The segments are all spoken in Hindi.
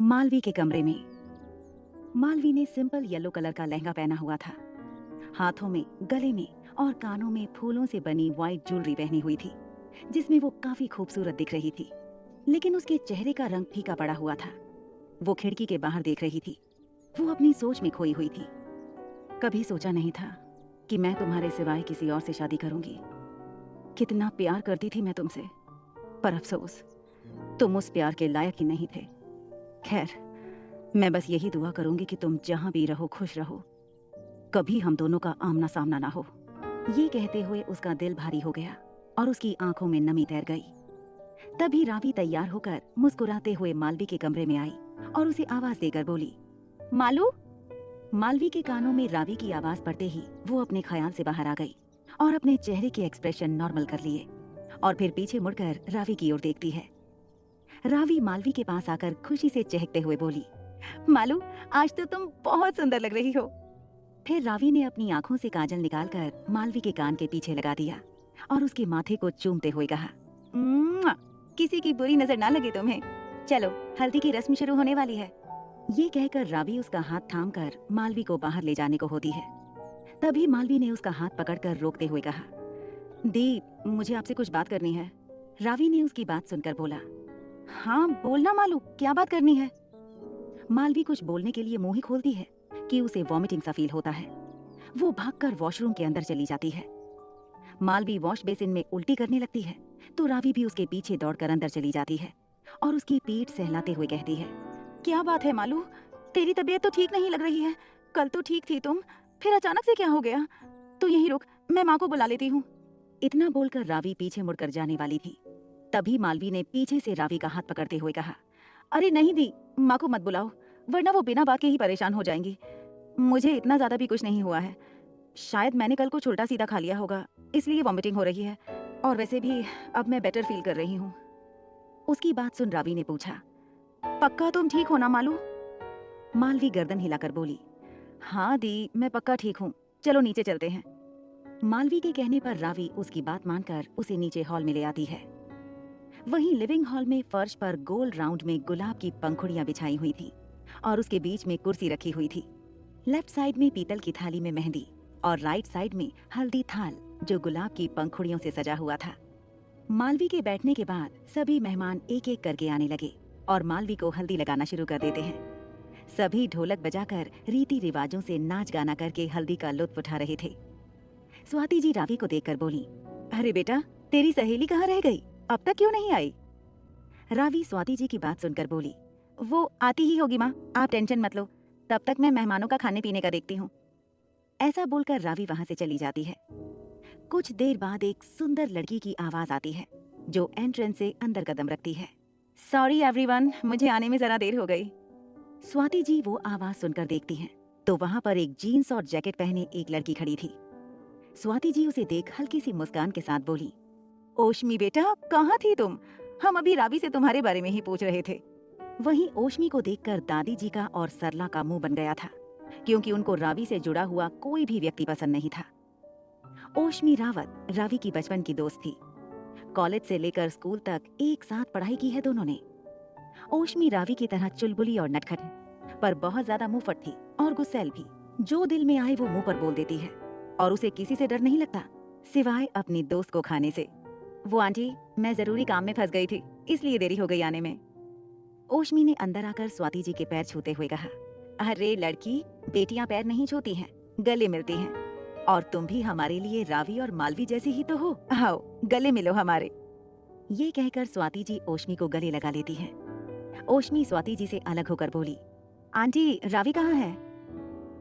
मालवी के कमरे में। मालवी ने सिंपल येलो कलर का लहंगा पहना हुआ था। हाथों में, गले में और कानों में फूलों से बनी व्हाइट ज्वेलरी पहनी हुई थी, जिसमें वो काफी खूबसूरत दिख रही थी। लेकिन उसके चेहरे का रंग फीका पड़ा हुआ था। वो खिड़की के बाहर देख रही थी। वो अपनी सोच में खोई हुई थी। कभी सोचा नहीं था कि मैं तुम्हारे सिवाय किसी और से शादी करूंगी। कितना प्यार करती थी मैं तुमसे, पर अफसोस तुम उस प्यार के लायक ही नहीं थे। खैर, मैं बस यही दुआ करूंगी कि तुम जहां भी रहो खुश रहो, कभी हम दोनों का आमना सामना ना हो। ये कहते हुए उसका दिल भारी हो गया और उसकी आंखों में नमी तैर गई। तभी रावी तैयार होकर मुस्कुराते हुए मालवी के कमरे में आई और उसे आवाज देकर बोली, मालू। मालवी के कानों में रावी की आवाज पड़ते ही वो अपने ख्याल से बाहर आ गई और अपने चेहरे के एक्सप्रेशन नॉर्मल कर लिए और फिर पीछे मुड़कर रावी की ओर देखती है। रावी मालवी के पास आकर खुशी से चहकते हुए बोली, मालू, आज तो तुम बहुत सुंदर लग रही हो। फिर रावी ने अपनी आंखों से काजल निकालकर मालवी के कान के पीछे लगा दिया और उसके माथे को चूमते हुए कहा, "म्वा! किसी की बुरी नजर ना लगे तुम्हें। चलो, हल्दी की रस्म शुरू होने वाली है।" ये कहकर रावी उसका हाथ थामकर मालवी को बाहर ले जाने को होती है। तभी मालवी ने उसका हाथ पकड़कर रोकते हुए कहा, दी, मुझे आपसे कुछ बात करनी है। रावी ने उसकी बात सुनकर बोला, हाँ बोलना मालू, क्या बात करनी है। मालवी कुछ बोलने के लिए मुंह ही खोलती है कि उसे वॉमिटिंग सा फील होता है। वो भागकर वॉशरूम के अंदर चली जाती है। मालवी वॉश बेसिन में उल्टी करने लगती है तो रावी भी उसके पीछे दौड़कर अंदर चली जाती है और उसकी पीठ सहलाते हुए कहती है, क्या बात है मालू, तेरी तबीयत तो ठीक नहीं लग रही है। कल तो ठीक थी तुम, फिर अचानक से क्या हो गया? तू यहीं रुक, मैं माँ को बुला लेती हूँ। इतना बोलकर रावी पीछे मुड़कर जाने वाली थी। तभी मालवी ने पीछे से रावी का हाथ पकड़ते हुए कहा, अरे नहीं दी, माँ को मत बुलाओ, वरना वो बिना बात के ही परेशान हो जाएंगी। मुझे इतना ज्यादा भी कुछ नहीं हुआ है। शायद मैंने कल कुछ उल्टा सीधा खा लिया होगा, इसलिए वॉमिटिंग हो रही है। और वैसे भी अब मैं बेटर फील कर रही हूँ। उसकी बात सुन रावी ने पूछा, पक्का तुम ठीक हो ना मालू? मालवी गर्दन हिलाकर बोली, हाँ दी, मैं पक्का ठीक हूँ, चलो नीचे चलते हैं। मालवी के कहने पर रावी उसकी बात मानकर उसे नीचे हॉल में ले आती है। वहीं लिविंग हॉल में फर्श पर गोल राउंड में गुलाब की पंखुड़ियां बिछाई हुई थी और उसके बीच में कुर्सी रखी हुई थी। लेफ्ट साइड में पीतल की थाली में मेहंदी और राइट साइड में हल्दी थाल जो गुलाब की पंखुड़ियों से सजा हुआ था। मालवी के बैठने के बाद सभी मेहमान एक एक करके आने लगे और मालवी को हल्दी लगाना शुरू कर देते हैं। सभी ढोलक बजाकर रीति रिवाजों से नाच गाना करके हल्दी का लुत्फ उठा रहे थे। स्वाति जी रावी को देखकर बोली, अरे बेटा, तेरी सहेली कहाँ रह गई? अब तक क्यों नहीं आई? रावी स्वाति जी की बात सुनकर बोली, वो आती ही होगी माँ, आप टेंशन मत लो, तब तक मैं मेहमानों का खाने पीने का देखती हूँ। ऐसा बोलकर रावी वहां से चली जाती है। कुछ देर बाद एक सुंदर लड़की की आवाज आती है जो एंट्रेंस से अंदर कदम रखती है। सॉरी एवरीवन, मुझे आने में जरा देर हो गई। स्वाति जी वो आवाज सुनकर देखती हैं तो वहां पर एक जीन्स और जैकेट पहने एक लड़की खड़ी थी। स्वाति जी उसे देख हल्की सी मुस्कान के साथ बोली, ओशमी बेटा, कहाँ थी तुम? हम अभी रावी से तुम्हारे बारे में ही पूछ रहे थे। वहीं ओशमी को देखकर दादी जी का और सरला का मुंह बन गया था, क्योंकि उनको रावी से जुड़ा हुआ कोई भी व्यक्ति पसंद नहीं था। ओशमी रावत रावी की बचपन की दोस्त थी। कॉलेज से लेकर स्कूल तक एक साथ पढ़ाई की है दोनों ने। ओशमी रावी की तरह चुलबुली और नटखट है, पर बहुत ज्यादा मुंहफट थी और गुस्सैल भी। जो दिल में आए वो मुंह पर बोल देती है और उसे किसी से डर नहीं लगता सिवाय अपनी दोस्त को खाने से। वो आंटी, मैं जरूरी काम में फंस गई थी, इसलिए देरी हो गई आने में। ओशमी ने अंदर आकर स्वाति जी के पैर छूते हुए कहा, अरे लड़की, बेटियां पैर नहीं छूती हैं, गले मिलती हैं। और तुम भी हमारे लिए रावी और मालवी जैसी ही तो हो, आओ गले मिलो हमारे। ये कहकर स्वाति जी ओशमी को गले लगा लेती है। ओशमी स्वाति जी से अलग होकर बोली, आंटी, रावी कहाँ है?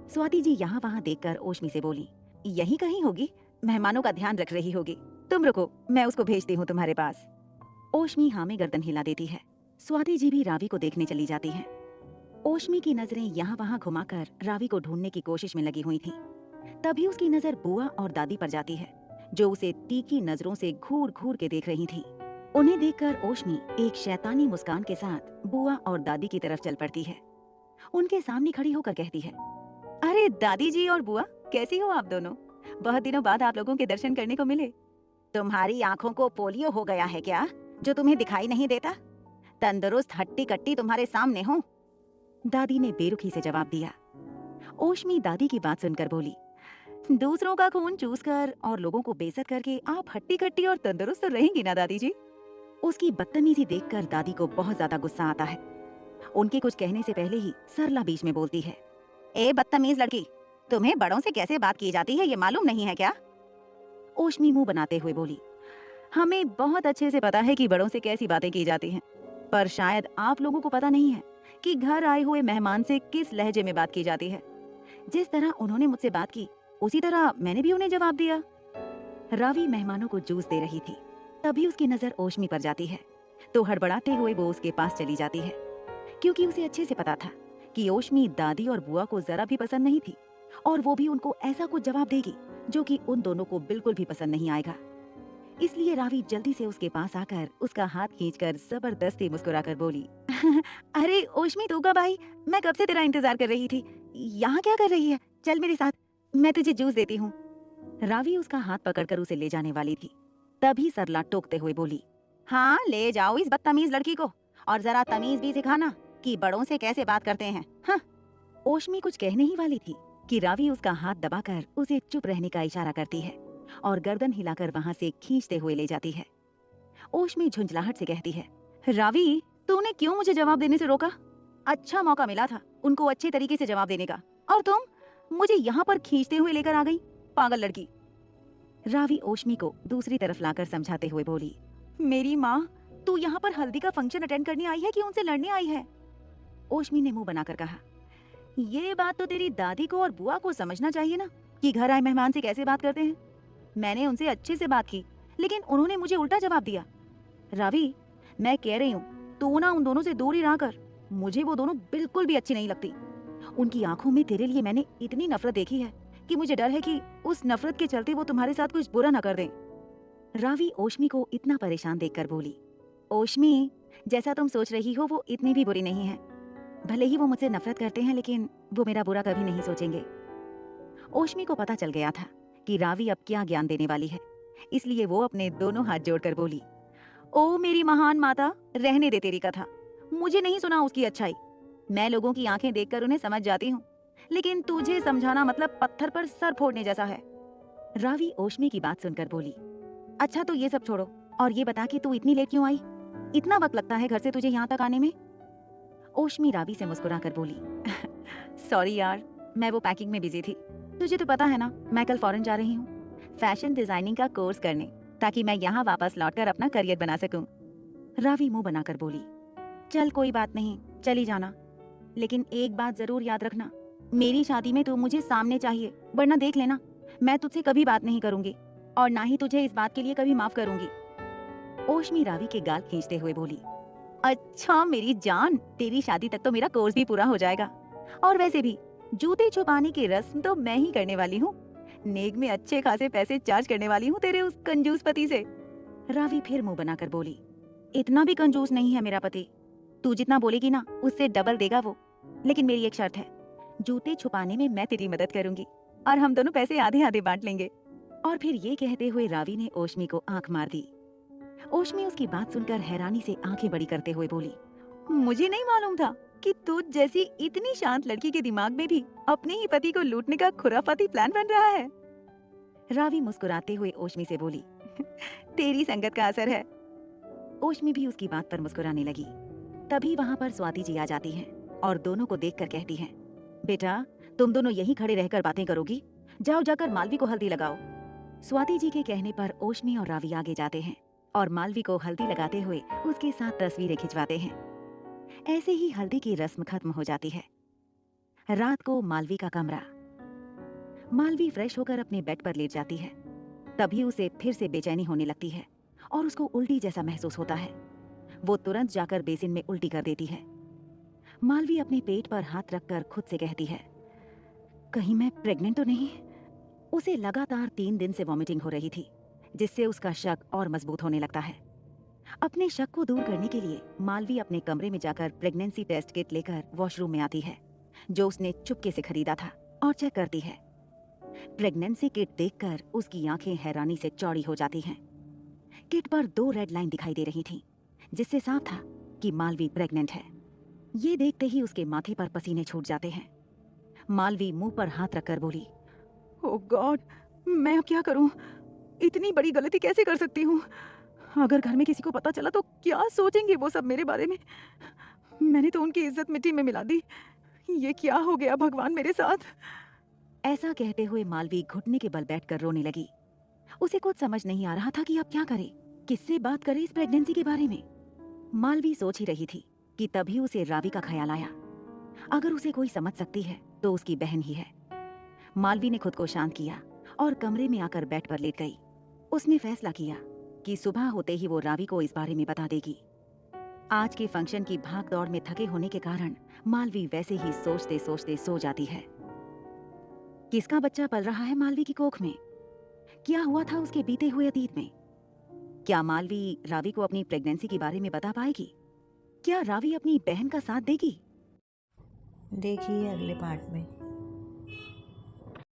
स्वाति जी यहाँ वहाँ देखकर ओशमी से बोली, यहीं कहीं होगी, मेहमानों का ध्यान रख रही होगी। तुम रुको, मैं उसको भेजती हूँ तुम्हारे पास। ओशमी हाँ में गर्दन हिला देती है। स्वाति जी भी रावी को देखने चली जाती हैं। ओशमी की नजरें यहाँ वहाँ घुमाकर रावी को ढूंढने की कोशिश में लगी हुई थी। तभी उसकी नजर बुआ और दादी पर जाती है, जो उसे तीखी नजरों से घूर घूर के देख रही थी। उन्हें देखकर ओशमी एक शैतानी मुस्कान के साथ बुआ और दादी की तरफ चल पड़ती है। उनके सामने खड़ी होकर कहती है, अरे दादी जी और बुआ, कैसी हो आप दोनों? बहुत दिनों बाद आप लोगों के दर्शन करने को मिले। तुम्हारी आंखों को पोलियो हो गया है क्या, जो तुम्हें दिखाई नहीं देता? तंदुरुस्त हट्टी कट्टी तुम्हारे सामने हूँ, दादी ने बेरुखी से जवाब दिया। ओशमी दादी की बात सुनकर बोली, दूसरों का खून चूस कर और लोगों को बेइज्जत करके आप हट्टी कट्टी और तंदुरुस्त तो रहेंगी ना दादी जी। उसकी बदतमीजी देखकर दादी को बहुत ज्यादा गुस्सा आता है। उनके कुछ कहने से पहले ही सरला बीच में बोलती है, ए बदतमीज लड़की, तुम्हें बड़ों से कैसे बात की जाती है ये मालूम नहीं है क्या? ओशमी मुंह बनाते हुए बोली, हमें बहुत अच्छे से पता है कि बड़ों से कैसी बातें की जाती हैं, पर शायद आप लोगों को पता नहीं है कि घर आए हुए मेहमान से किस लहजे में बात की जाती है। जिस तरह उन्होंने मुझसे बात की उसी तरह मैंने भी उन्हें जवाब दिया। रावी मेहमानों को जूस दे रही थी, तभी उसकी नजर ओशमी पर जाती है तो हड़बड़ाते हुए वो उसके पास चली जाती है, क्योंकि उसे अच्छे से पता था कि ओशमी दादी और बुआ को जरा भी पसंद नहीं थी और वो भी उनको ऐसा कुछ जवाब देगी जो कि उन दोनों को बिल्कुल भी पसंद नहीं आएगा। इसलिए रावी जल्दी से उसके पास आकर उसका हाथ खींचकर जबरदस्ती मुस्कुराकर बोली, अरे ओशमी तू कब आई? मैं कब से तेरा इंतजार कर रही थी। यहाँ क्या कर रही है? चल मेरे साथ, मैं तुझे जूस देती हूँ। रावी उसका हाथ पकड़कर उसे ले जाने वाली थी, तभी सरला टोकते हुए बोली, हाँ ले जाओ इस बदतमीज लड़की को, और जरा तमीज भी सिखाना कि बड़ों से कैसे बात करते हैं। हाँ। ओशमी कुछ कहने ही वाली थी कि रावी उसका हाथ दबाकर उसे चुप रहने का इशारा करती है और गर्दन हिलाकर वहां से खींचते हुए ले जाती है। ओशमी झुंझलाहट से कहती है, रावी तूने क्यों मुझे जवाब देने से रोका? अच्छा मौका मिला था उनको अच्छे तरीके से जवाब देने का, और तुम मुझे यहाँ पर खींचते हुए लेकर आ गई, पागल लड़की। रावी ओशमी को दूसरी तरफ लाकर समझाते हुए बोली, मेरी माँ, तू यहाँ पर हल्दी का फंक्शन अटेंड करने आई है कि उनसे लड़ने आई है? ओशमी ने मुंह बनाकर कहा, ये बात तो तेरी दादी को और बुआ को समझना चाहिए ना कि घर आए मेहमान से कैसे बात करते हैं। मैंने उनसे अच्छे से बात की, लेकिन उन्होंने मुझे उल्टा जवाब दिया। रावी, मैं कह रही हूँ तू ना उन दोनों से दूर ही रहा कर, मुझे वो दोनों बिल्कुल भी अच्छी नहीं लगती। उनकी आंखों में तेरे लिए मैंने इतनी नफरत देखी है कि मुझे डर है कि उस नफरत के चलते वो तुम्हारे साथ कुछ बुरा ना कर दें। रावी ओशमी को इतना परेशान देखकर बोली, ओशमी, जैसा तुम सोच रही हो वो इतनी भी बुरी नहीं है। भले ही वो मुझसे नफरत करते हैं, लेकिन वो मेरा बुरा कभी नहीं सोचेंगे। ओशमी को पता चल गया था कि रावी अब क्या ज्ञान देने वाली है, इसलिए वो अपने दोनों हाथ जोड़कर बोली, ओ मेरी महान माता, रहने दे तेरी कथा, मुझे नहीं सुना उसकी अच्छाई। मैं लोगों की आंखें देखकर उन्हें समझ जाती हूँ, लेकिन तुझे समझाना मतलब पत्थर पर सर फोड़ने जैसा है। रावी ओशमी की बात सुनकर बोली, अच्छा तो ये सब छोड़ो और ये बता कि तू इतनी लेट क्यों आई? इतना वक्त लगता है घर से तुझे यहाँ तक आने में? ओशमी रावी से मुस्कुराकर बोली, सॉरी यार, मैं वो पैकिंग में बिजी थी। तुझे तो पता है ना मैं कल फॉरेन जा रही हूँ फैशन डिजाइनिंग का कोर्स करने, ताकि मैं यहाँ वापस लौटकर अपना करियर बना सकूं। रावी मुंह बनाकर बोली, चल कोई बात नहीं, चली जाना, लेकिन एक बात जरूर याद रखना, मेरी शादी में तू मुझे सामने चाहिए, वरना देख लेना मैं तुझसे कभी बात नहीं करूंगी और ना ही तुझे इस बात के लिए कभी माफ करूंगी। ओशमी रावी के गाल खींचते हुए बोली, अच्छा मेरी जान, तेरी शादी तक तो मेरा कोर्स भी पूरा हो जाएगा, और वैसे भी जूते छुपाने की रस्म तो मैं ही करने वाली हूँ। नेग में अच्छे खासे पैसे चार्ज करने वाली हूँ तेरे उस कंजूस पति से। रावी फिर मुंह बनाकर बोली, इतना भी कंजूस नहीं है मेरा पति, तू जितना बोलेगी ना उससे डबल देगा वो, लेकिन मेरी एक शर्त है, जूते छुपाने में मैं तेरी मदद करूंगी और हम दोनों पैसे आधे आधे बांट लेंगे। और फिर ये कहते हुए रावी ने ओशमी को आंख मार दी। ओशमी उसकी बात सुनकर हैरानी से आंखें बड़ी करते हुए बोली, मुझे नहीं मालूम था कि तुझ जैसी इतनी शांत लड़की के दिमाग में भी अपने ही पति को लूटने का खुराफाती प्लान बन रहा है। रावी मुस्कुराते हुए ओशमी से बोली, तेरी संगत का असर है। ओशमी भी उसकी बात पर मुस्कुराने लगी। तभी वहां पर स्वाति जी आ जाती हैं और दोनों को देखकर कहती हैं, बेटा तुम दोनों यहीं खड़े रहकर बातें करोगी, जाओ जाकर मालवी को हल्दी लगाओ। स्वाति जी के कहने पर ओशमी और रावी आगे जाते हैं और मालवी को हल्दी लगाते हुए उसके साथ तस्वीरें खिंचवाते हैं। ऐसे ही हल्दी की रस्म खत्म हो जाती है। रात को मालवी का कमरा। मालवी फ्रेश होकर अपने बेड पर लेट जाती है। तभी उसे फिर से बेचैनी होने लगती है और उसको उल्टी जैसा महसूस होता है। वो तुरंत जाकर बेसिन में उल्टी कर देती है। मालवी अपने पेट पर हाथ रखकर खुद से कहती है, कहीं मैं प्रेग्नेंट तो नहीं? उसे लगातार 3 दिन से वॉमिटिंग हो रही थी, जिससे उसका शक और मजबूत होने लगता है। अपने शक को दूर करने के लिए मालवी अपने कमरे में जाकर प्रेगनेंसी टेस्ट किट लेकर वॉशरूम में आती है, जो उसने चुपके से खरीदा था, और चेक करती है। प्रेगनेंसी किट देखकर उसकी आंखें हैरानी से चौड़ी हो जाती हैं। किट पर 2 रेड लाइन दिखाई दे रही थीं, जिससे साफ था कि मालवी प्रेग्नेंट है। ये देखते ही उसके माथे पर पसीने छूट जाते हैं। मालवी मुंह पर हाथ रखकर बोली, ओह गॉड, मैं अब क्या करूं? इतनी बड़ी गलती कैसे कर सकती हूँ? अगर घर में किसी को पता चला तो क्या सोचेंगे वो सब मेरे बारे में? मैंने तो उनकी इज्जत मिट्टी में मिला दी। ये क्या हो गया भगवान मेरे साथ? ऐसा कहते हुए मालवी घुटने के बल बैठकर रोने लगी। उसे कुछ समझ नहीं आ रहा था कि अब क्या करे, किससे बात करे इस प्रेगनेंसी के बारे में। मालवी सोच ही रही थी कि तभी उसे रावी का ख्याल आया। अगर उसे कोई समझ सकती है तो उसकी बहन ही है। मालवी ने खुद को शांत किया और कमरे में आकर बेड पर लेट गई। उसने फैसला किया कि सुबह होते ही वो रावी को इस बारे में बता देगी। आज के फंक्शन की भाग दौड़ में थके होने के कारण मालवी वैसे ही सोचते सोचते सो जाती है। किसका बच्चा पल रहा है मालवी की कोख में? क्या हुआ था उसके बीते हुए अतीत में? क्या मालवी रावी को अपनी प्रेगनेंसी के बारे में बता पाएगी? क्या रावी अपनी बहन का साथ देगी? देखिए अगले पार्ट में।